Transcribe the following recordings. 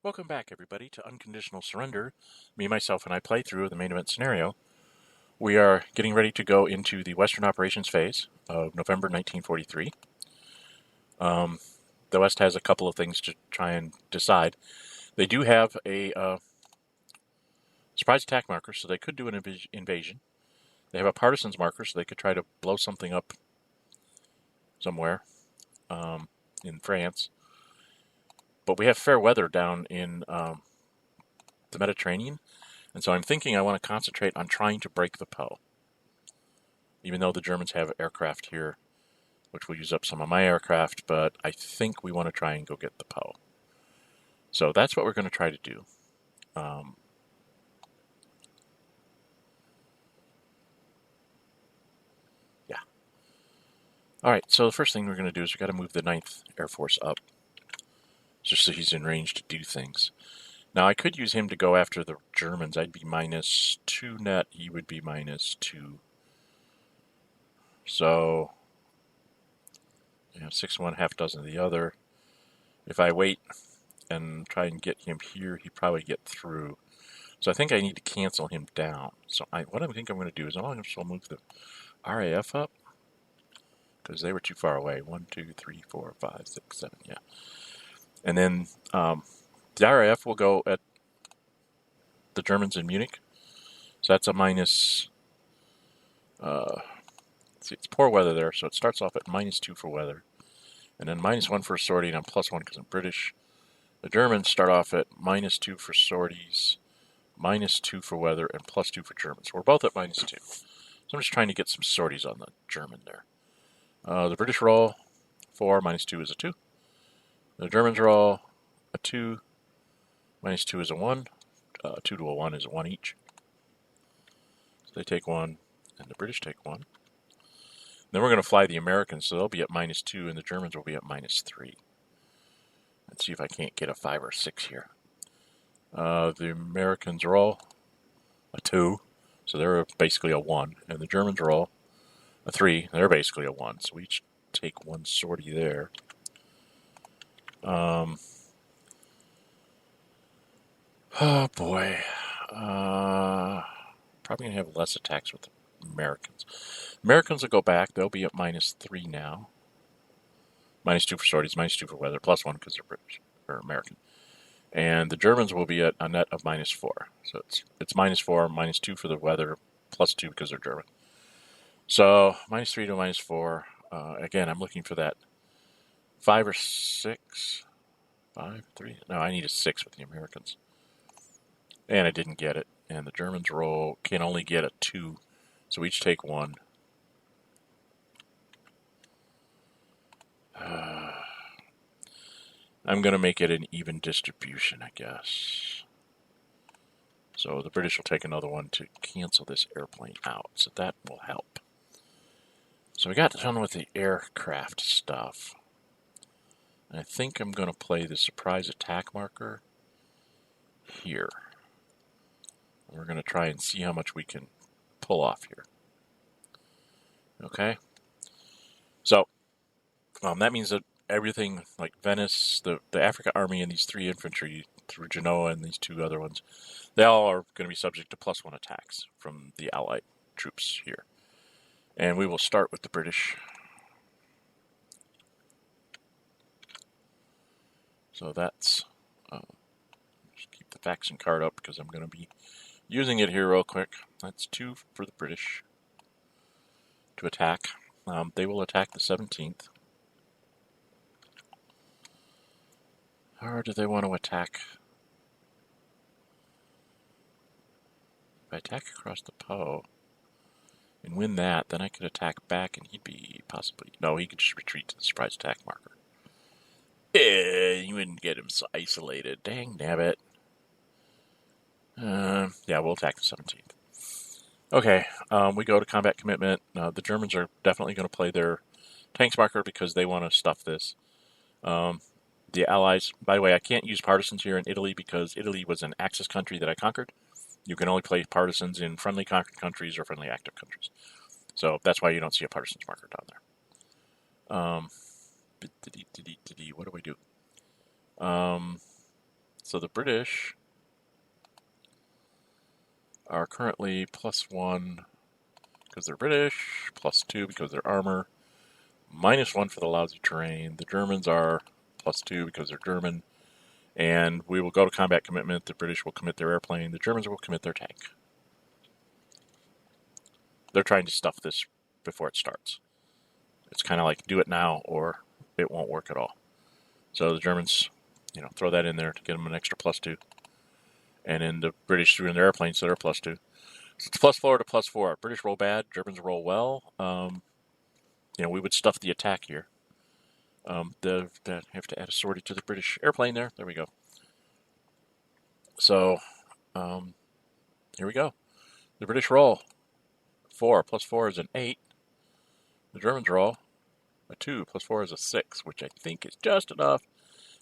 Welcome back, everybody, to Unconditional Surrender. Me, myself, and I play through the main event scenario. We are getting ready to go into the Western Operations phase of November 1943. The West has a couple of things to try and decide. They do have a surprise attack marker, so they could do an invasion. They have a partisans marker, so they could try to blow something up somewhere in France. But we have fair weather down in the Mediterranean, and so I'm thinking I want to concentrate on trying to break the Po. Even though the Germans have aircraft here, which will use up some of my aircraft, but I think we want to try and go get the Po. So that's what we're going to try to do. Yeah. All right, so the first thing we're going to do is we've got to move the 9th Air Force up, just so he's in range to do things. Now, I could use him to go after the Germans. I'd be -2 net. He would be -2. So, 6 1, half dozen of the other. If I wait and try and get him here, he'd probably get through. So I think I need to cancel him down. So what I think I'm going to do is I'll move the RAF up, because they were too far away. 1, 2, 3, 4, 5, 6, 7, yeah. And then the RAF will go at the Germans in Munich. So that's a minus. See, it's poor weather there, so it starts off at -2 for weather, and then -1 for sortie, and I'm +1 because I'm British. The Germans start off at -2 for sorties, -2 for weather, and +2 for Germans. So we're both at -2. So I'm just trying to get some sorties on the German there. The British roll 4, -2 is a 2. The Germans roll a 2, -2 is a 1. 2 to a 1 is a 1 each. So they take 1, and the British take 1. Then we're going to fly the Americans, so they'll be at -2, and the Germans will be at -3. Let's see if I can't get a 5 or 6 here. The Americans roll a 2, so they're basically a 1, and the Germans roll a 3, they're basically a 1, so we each take 1 sortie there. Oh boy. Probably going to have less attacks with the Americans. Americans will go back, they'll be at -3 now. -2 for sorties, -2 for weather, +1 because they're British or American. And the Germans will be at a net of -4. So it's -4, -2 for the weather, +2 because they're German. So -3 to -4. Again, I'm looking for that 5 or 6. 5, 3. No, I need a 6 with the Americans. And I didn't get it. And the Germans can only get a 2. So we each take 1. I'm going to make it an even distribution, I guess. So the British will take another 1 to cancel this airplane out. So that will help. So we got done with the aircraft stuff. I think I'm going to play the surprise attack marker here. We're going to try and see how much we can pull off here. Okay? So, that means that everything like Venice, the Africa Army, and these 3 infantry through Genoa and these 2 other ones, they all are going to be subject to +1 attacks from the Allied troops here. And we will start with the British. So that's, just keep the faction card up because I'm going to be using it here real quick. That's 2 for the British to attack. They will attack the 17th. Or do they want to attack? If I attack across the Po and win that, then I could attack back and he'd be possibly... No, he could just retreat to the surprise attack marker. You wouldn't get him so isolated. Dang nabbit. Yeah, we'll attack the 17th. Okay, we go to combat commitment. The Germans are definitely going to play their tanks marker because they want to stuff this. The Allies, by the way, I can't use partisans here in Italy because Italy was an Axis country that I conquered. You can only play partisans in friendly conquered countries or friendly active countries. So that's why you don't see a partisans marker down there. What do I do? So the British are currently +1 because they're British, +2 because they're armor, -1 for the lousy terrain. The Germans are +2 because they're German. And we will go to combat commitment. The British will commit their airplane. The Germans will commit their tank. They're trying to stuff this before it starts. It's kind of like do it now or it won't work at all. So the Germans, throw that in there to get them an extra +2. And then the British threw in their airplanes, so they're +2. So it's +4 to +4. British roll bad. Germans roll well. We would stuff the attack here. They have to add a sortie to the British airplane there. There we go. So, here we go. The British roll 4. +4 is an 8. The Germans roll a 2. +4 is a 6, which I think is just enough.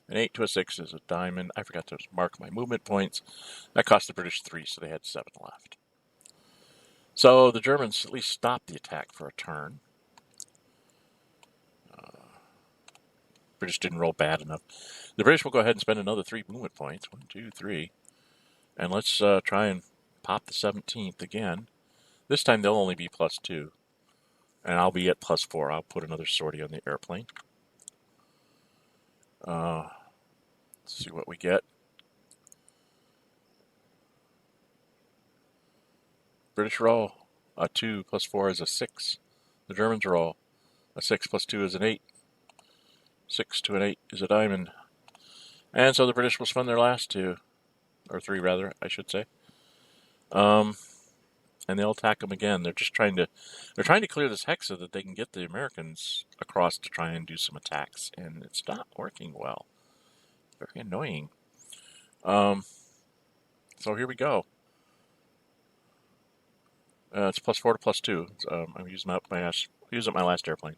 An 8 to a 6 is a diamond. I forgot to mark my movement points. That cost the British 3, so they had 7 left. So the Germans at least stopped the attack for a turn. British didn't roll bad enough. The British will go ahead and spend another 3 movement points. 1, 2, 3. And let's try and pop the 17th again. This time they'll only be +2. And I'll be at +4. I'll put another sortie on the airplane. Let's see what we get. British roll a 2 +4 is a 6. The Germans roll a 6 +2 is an 8. 6 to an 8 is a diamond. And so the British will spend their last 2, or 3 rather, I should say. And they'll attack them again. They're trying to clear this hex so that they can get the Americans across to try and do some attacks, and it's not working well. Very annoying. So here we go. It's +4 to +2. I'm using up my last airplane.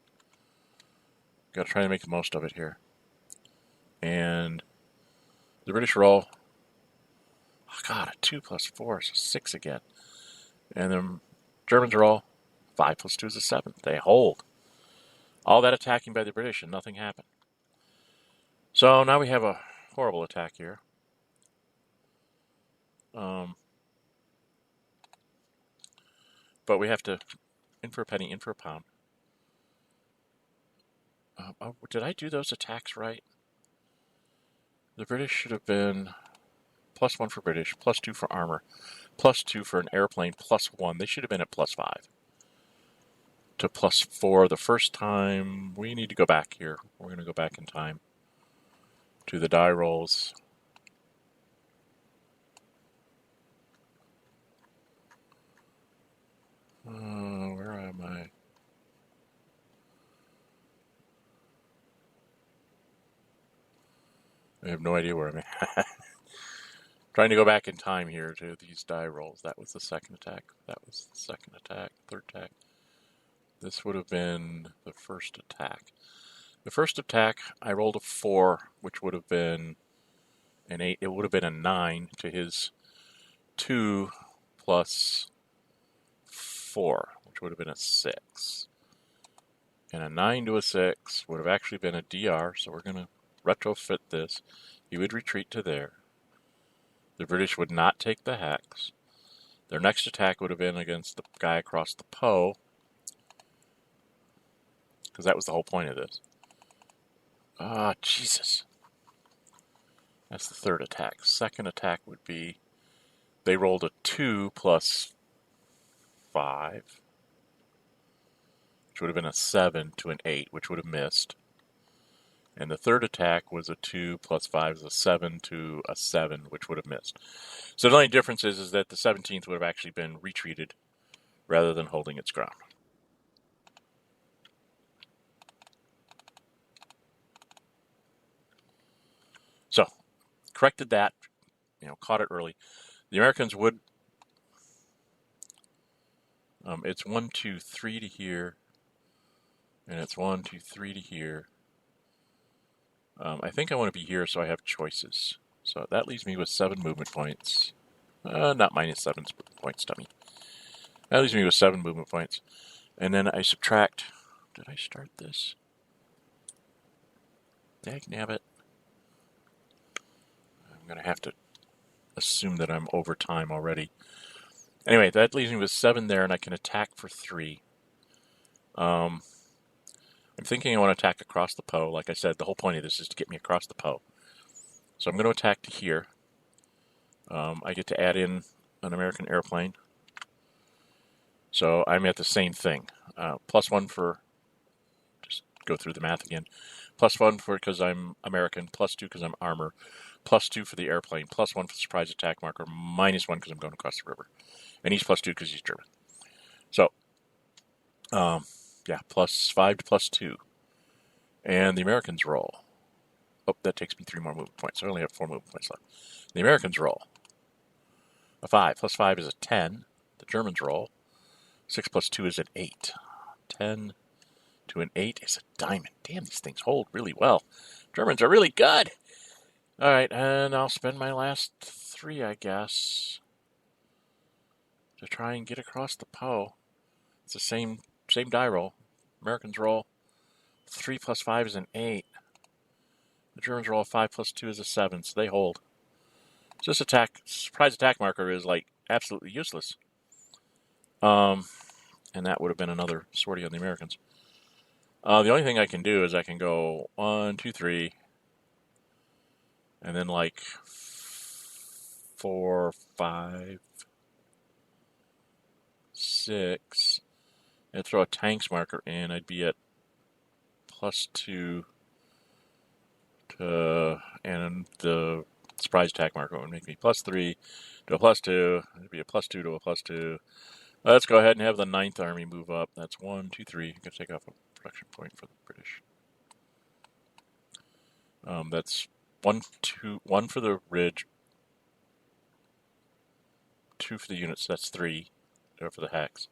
Got to try to make the most of it here. And the British roll. Oh God, a 2 +4 is a 6 again. And the Germans roll 5 +2 is a 7. They hold. All that attacking by the British and nothing happened. So now we have a horrible attack here. But we have to in for a penny, in for a pound. Did I do those attacks right? The British should have been +1 for British, +2 for armor, +2 for an airplane, +1. They should have been at +5 to +4 the first time. We need to go back here. We're going to go back in time to the die rolls. Where am I? I have no idea where I'm at. Trying to go back in time here to these die rolls. That was the second attack. That was the second attack. Third attack. This would have been the first attack. The first attack, I rolled a 4, which would have been an 8. It would have been a 9 to his 2 +4, which would have been a 6. And a 9 to a 6 would have actually been a DR, so we're going to retrofit this. He would retreat to there. The British would not take the hex. Their next attack would have been against the guy across the Po, because that was the whole point of this. Ah, Jesus. That's the third attack. Second attack would be, they rolled a 2 +5, which would have been a 7 to an 8, which would have missed. And the third attack was a 2 +5 is a 7 to a 7, which would have missed. So the only difference is that the 17th would have actually been retreated rather than holding its ground. So, corrected that, caught it early. The Americans would, it's 1, 2, 3 to here, and it's 1, 2, 3 to here. I think I want to be here so I have choices. So that leaves me with 7 movement points. Not -7 points, dummy. That leaves me with 7 movement points. And then I subtract. Did I start this? Dagnabbit. I'm going to have to assume that I'm over time already. Anyway, that leaves me with 7 there, and I can attack for 3. I'm thinking I want to attack across the Po. Like I said, the whole point of this is to get me across the Po. So I'm going to attack to here. I get to add in an American airplane. So I'm at the same thing. +1 for, just go through the math again. +1 for because I'm American, +2 because I'm armor, +2 for the airplane, +1 for the surprise attack marker, -1 because I'm going across the river. And he's +2 because he's German. So, yeah, +5 to +2. And the Americans roll. Oh, that takes me 3 more movement points. So I only have 4 movement points left. The Americans roll a 5. +5 is a 10. The Germans roll 6 + 2 is an 8. 10 to an 8 is a diamond. Damn, these things hold really well. Germans are really good. All right, and I'll spend my last 3, I guess, to try and get across the Po. It's the same die roll. Americans roll 3 + 5 is an 8. The Germans roll 5 + 2 is a 7, so they hold. So this surprise attack marker is like absolutely useless. And that would have been another sortie on the Americans. The only thing I can do is I can go 1, 2, 3, and then like 4, 5, 6, and throw a tanks marker in. I'd be at +2 to, and the surprise attack marker would make me +3 to a +2. It'd be a +2 to a +2. Let's go ahead and have the 9th Army move up. That's 1, 2, 3. I'm going to take off a production point for the British. That's 1 for the ridge, 2 for the units. That's 3 for the hex.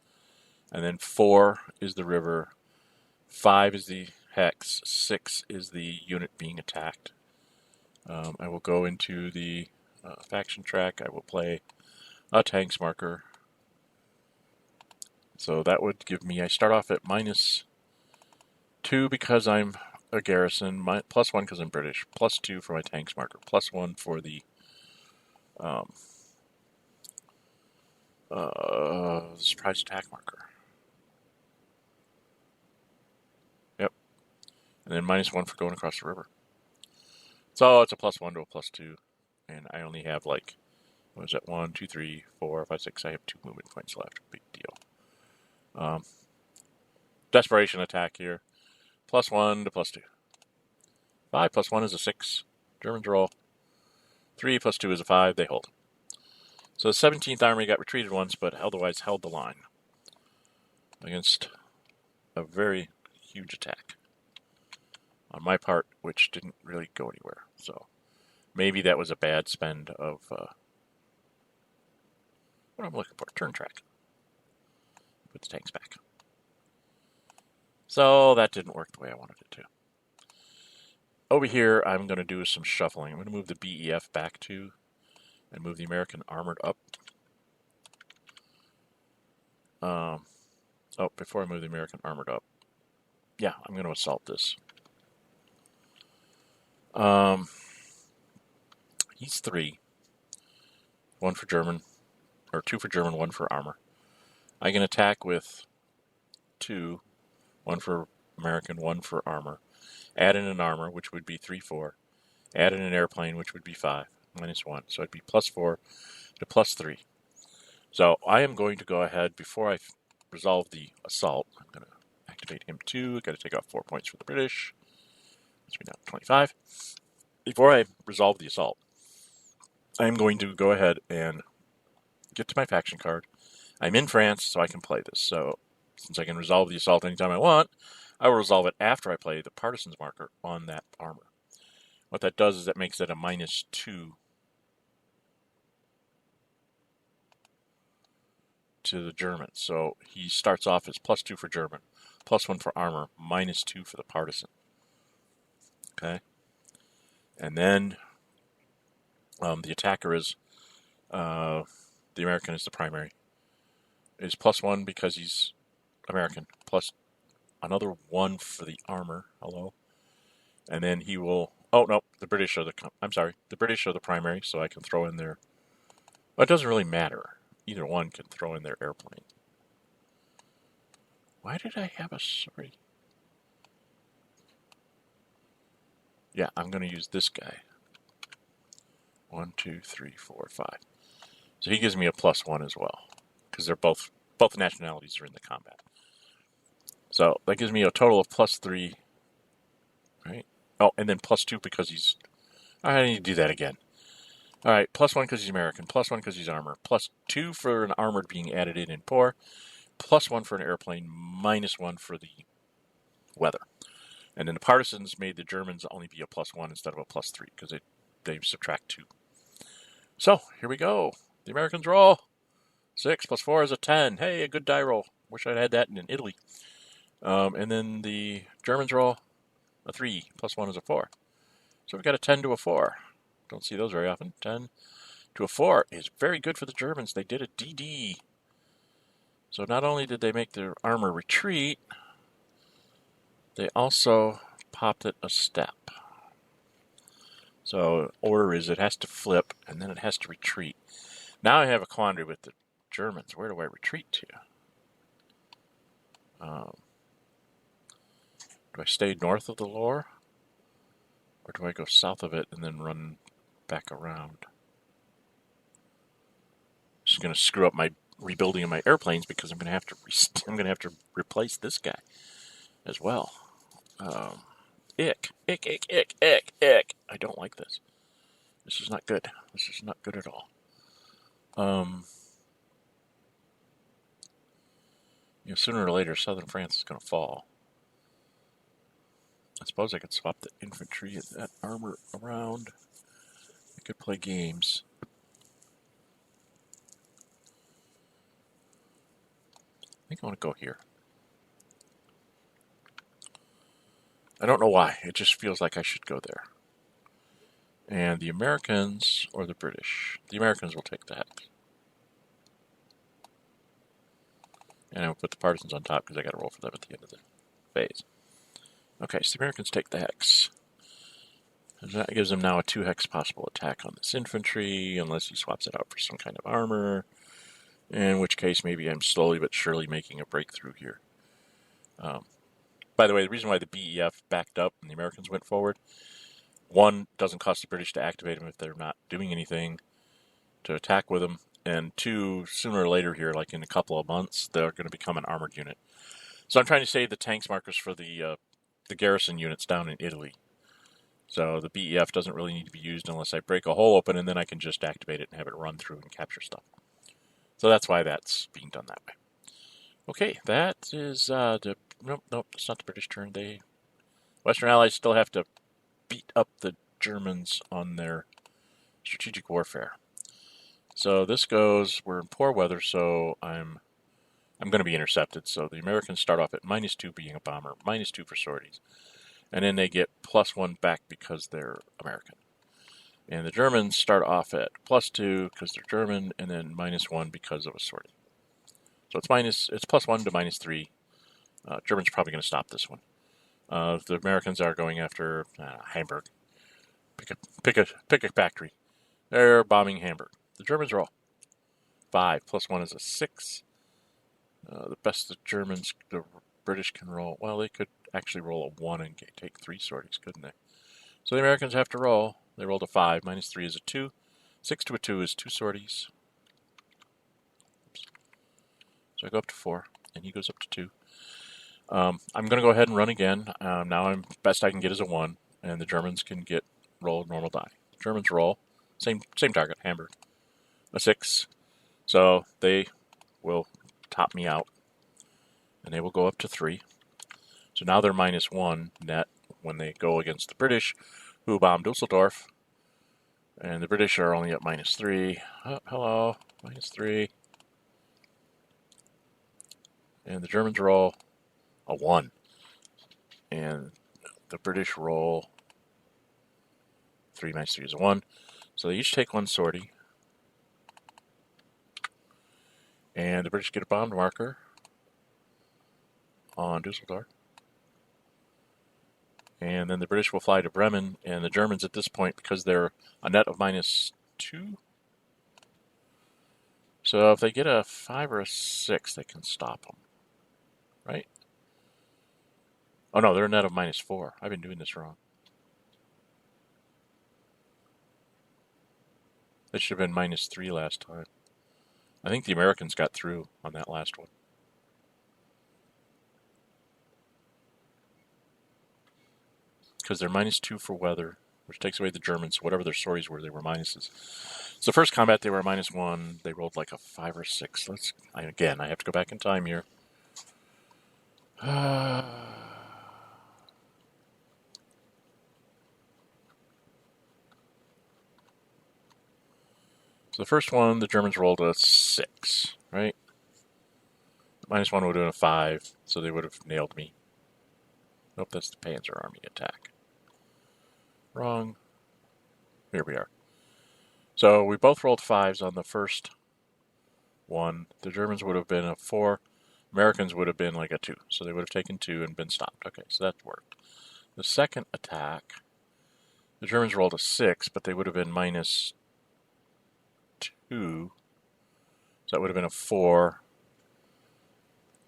And then 4 is the river, 5 is the hex, 6 is the unit being attacked. I will go into the faction track. I will play a tanks marker. So that would give me, I start off at -2 because I'm a garrison, +1 because I'm British, +2 for my tanks marker, +1 for the surprise attack marker. Yep. And then -1 for going across the river. So it's a +1 to a +2. And I only have like, what is that? 1, 2, 3, 4, 5, 6. I have 2 movement points left. Big deal. Desperation attack here. +1 to +2. 5 + 1 is a 6. Germans roll. 3 + 2 is a 5. They hold. So the 17th Army got retreated once, but otherwise held the line against a very huge attack on my part, which didn't really go anywhere. So maybe that was a bad spend of what I'm looking for. Turn track. Put the tanks back. So that didn't work the way I wanted it to. Over here, I'm going to do some shuffling. I'm going to move the BEF back 2 and move the American armored up. Before I move the American armored up, yeah, I'm going to assault this. He's 3. 1 for German, or 2 for German, 1 for armor. I can attack with 2, 1 for American, 1 for armor. Add in an armor, which would be 3, 4. Add in an airplane, which would be 5, -1. So it'd be +4 to +3. So I am going to go ahead, before I resolve the assault, I'm going to activate him 2. Got to take off 4 points for the British. That's me now 25. Before I resolve the assault, I'm going to go ahead and get to my faction card. I'm in France, so I can play this. So since I can resolve the assault anytime I want, I will resolve it after I play the partisans marker on that armor. What that does is that makes it a -2 to the Germans. So he starts off as +2 for German, +1 for armor, -2 for the partisan. Okay? And then the attacker is, the American is the primary. Is +1 because he's American, plus another 1 for the armor. Hello. And then he will Oh, no, the British are I'm sorry, the British are the primary, so I can throw in their... Well, it doesn't really matter. Either one can throw in their airplane. Why did I have a sortie? Yeah, I'm going to use this guy. 1, 2, 3, 4, 5. So he gives me a +1 as well, because they're both nationalities are in the combat. So that gives me a total of +3, right? Oh, and then +2 because he's... I need to do that again. All right, +1 because he's American, +1 because he's armor, +2 for an armored being added in poor, +1 for an airplane, -1 for the weather. And then the partisans made the Germans only be a +1 instead of a +3 because they subtract 2. So here we go. The Americans roll. 6 + 4 is a 10. Hey, a good die roll. Wish I'd had that in Italy. And then the Germans roll a 3 + 1 is a 4. So we've got a 10 to a 4. Don't see those very often. 10 to a 4 is very good for the Germans. They did a DD. So not only did they make their armor retreat, they also popped it a step. So order is it has to flip, and then it has to retreat. Now I have a quandary with the Germans. Where do I retreat to? Do I stay north of the Loire? Or do I go south of it and then run back around? This is going to screw up my rebuilding of my airplanes because I'm going to have to replace this guy as well. Ick. I don't like this. This is not good. This is not good at all. Sooner or later, southern France is going to fall. I suppose I could swap the infantry and that armor around. I could play games. I think I want to go here. I don't know why. It just feels like I should go there. And the Americans or the British? The Americans will take that. And I'll put the partisans on top because I got to roll for them at the end of the phase. Okay, so the Americans take the hex. And that gives them now a 2 hex possible attack on this infantry, unless he swaps it out for some kind of armor. In which case, maybe I'm slowly but surely making a breakthrough here. By the way, the reason why the BEF backed up and the Americans went forward, 1, doesn't cost the British to activate them if they're not doing anything to attack with them. And 2, sooner or later here, like in a couple of months, they're going to become an armored unit. So I'm trying to save the tanks markers for the garrison units down in Italy. So the BEF doesn't really need to be used unless I break a hole open, and then I can just activate it and have it run through and capture stuff. So that's why that's being done that way. Okay, that is nope, it's not the British turn. Western Allies still have to beat up the Germans on their strategic warfare. So this goes, we're in poor weather, so I'm going to be intercepted. So the Americans start off at -2 being a bomber, -2 for sorties. And then they get +1 back because they're American. And the Germans start off at +2 because they're German, and then -1 because of a sortie. So it's +1 to -3. Germans are probably going to stop this one. The Americans are going after Hamburg. Pick a factory. They're bombing Hamburg. The Germans roll 5 +1 is a 6. The best the British can roll. Well, they could actually roll a 1 and take 3 sorties, couldn't they? So the Americans have to roll. They rolled a 5. -3 is a 2. 6 to a 2 is 2 sorties. Oops. So I go up to 4, and he goes up to 2. I'm going to go ahead and run again. Now best I can get is a 1, and the Germans can roll normal die. The Germans roll, same target, Hamburg, a 6. So they will top me out, and they will go up to 3. So now they're -1 net when they go against the British, who bomb Dusseldorf. And the British are only at -3. Oh, hello, -3. And the Germans roll a 1. And the British roll 3 -3 is a 1. So they each take 1 sortie. And the British get a bombed marker on Dusseldorf. And then the British will fly to Bremen, and the Germans at this point, because they're a net of -2. So if they get a 5 or a 6, they can stop them, right? Oh no, they're a net of -4. I've been doing this wrong. They should have been -3 last time. I think the Americans got through on that last one. Because they're -2 for weather, which takes away the Germans. Whatever their sorties were, they were minuses. So first combat, they were -1. They rolled like a 5 or 6. Again, I have to go back in time here. So the first one, the Germans rolled a 6, right? -1 would have been a 5, so they would have nailed me. Nope, that's the Panzer Army attack. Wrong. Here we are. So we both rolled 5s on the first one. The Germans would have been a 4. Americans would have been like a 2. So they would have taken 2 and been stopped. Okay, so that worked. The second attack, the Germans rolled a 6, but they would have been -2. So that would have been a 4.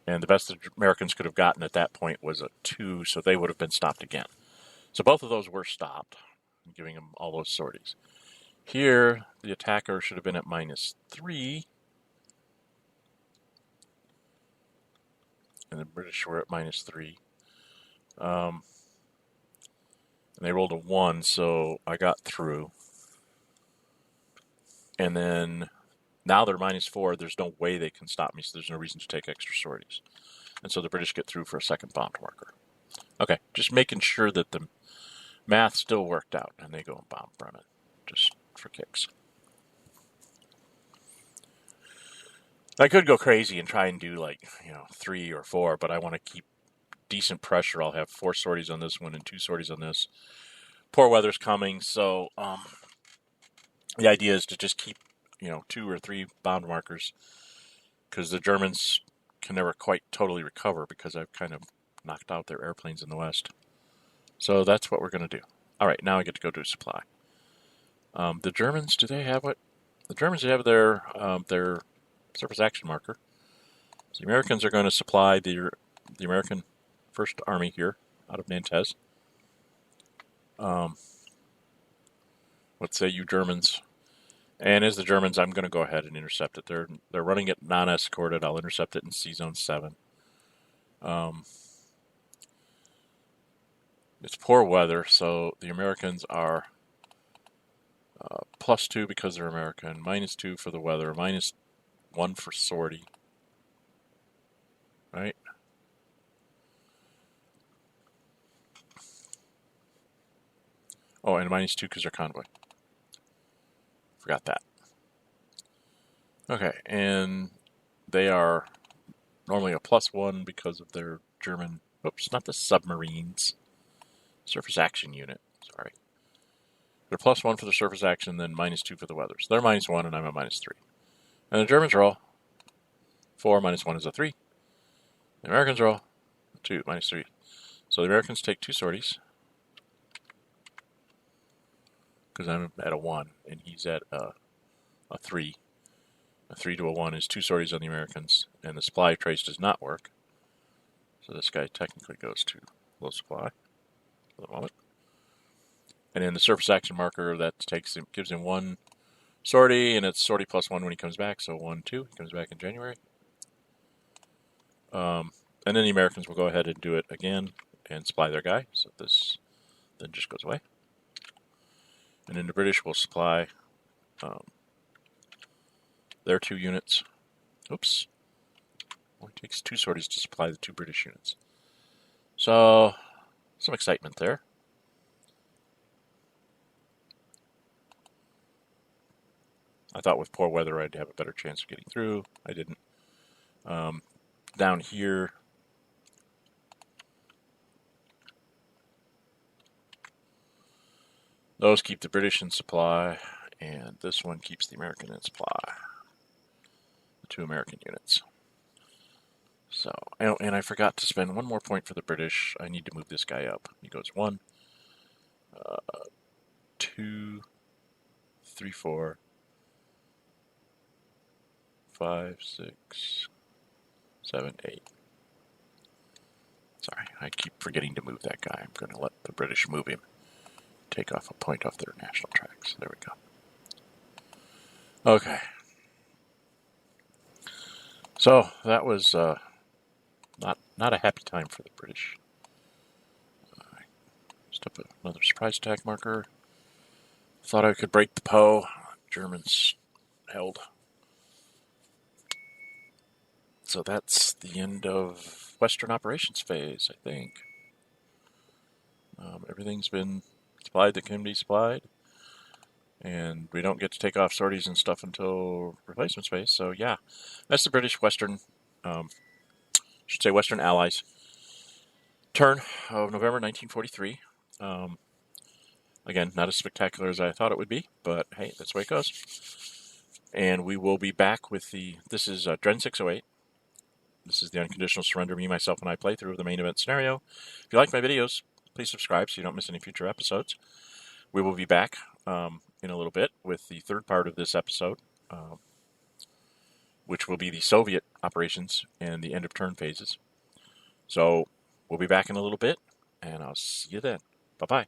And the best the Americans could have gotten at that point was a 2, so they would have been stopped again. So both of those were stopped, giving them all those sorties. Here, the attacker should have been at -3. And the British were at -3. And they rolled a 1, so I got through. And then now they're -4. There's no way they can stop me, so there's no reason to take extra sorties. And so the British get through for a second bombed marker. Okay, just making sure that the math still worked out, and they go and bomb Bremen, just for kicks. I could go crazy and try and do 3 or 4, but I want to keep decent pressure. I'll have 4 sorties on this one and 2 sorties on this. Poor weather's coming, so the idea is to just keep 2 or 3 bombed markers, because the Germans can never quite totally recover because I've kind of knocked out their airplanes in the west. So that's what we're going to do. All right, now I get to go do supply. The Germans, do they have what? The Germans have their surface action marker. So the Americans are going to supply the American First Army here out of Nantes. What say you Germans? And as the Germans, I'm going to go ahead and intercept it. They're running it non-escorted. I'll intercept it in C-Zone 7. It's poor weather, so the Americans are +2 because they're American, -2 for the weather, -1 for sortie. Right? Oh, and -2 because they're convoy. Forgot that. Okay, and they are normally a +1 because of their German... Oops, not the submarines. Surface action unit. Sorry. They're +1 for the surface action, then -2 for the weather. So they're -1, and I'm at -3. And the Germans roll 4, -1 is a 3. The Americans roll 2, -3. So the Americans take 2 sorties, because I'm at a 1, and he's at a 3. A 3 to a 1 is 2 sorties on the Americans, and the supply trace does not work. So this guy technically goes to low supply for the moment. And in the surface action marker, that gives him 1 sortie, and it's sortie +1 when he comes back, so 1, 2. He comes back in January. And then the Americans will go ahead and do it again and supply their guy, so this then just goes away. And then the British will supply their 2 units. Oops. Only takes 2 sorties to supply the 2 British units. So, some excitement there. I thought with poor weather I'd have a better chance of getting through. I didn't. Down here, those keep the British in supply, and this one keeps the American in supply. The 2 American units. So, and I forgot to spend one more point for the British. I need to move this guy up. He goes 1, 2, 3, 4, 5, 6, 7, 8. Sorry, I keep forgetting to move that guy. I'm going to let the British move him. Take off a point off their national tracks. There we go. Okay. So that was not a happy time for the British. Just up another surprise attack marker. Thought I could break the Poe. Germans held. So that's the end of Western operations phase, I think. Everything's been supplied that can be supplied. And we don't get to take off sorties and stuff until replacement space. So yeah, that's the British Western, should say Western Allies turn of November 1943. Again, not as spectacular as I thought it would be, but hey, that's the way it goes. And we will be back with this is Dren 608. This is the Unconditional Surrender, me, myself, and I play through the main event scenario. If you like my videos, please subscribe so you don't miss any future episodes. We will be back in a little bit with the third part of this episode, which will be the Soviet operations and the end of turn phases. So we'll be back in a little bit, and I'll see you then. Bye-bye.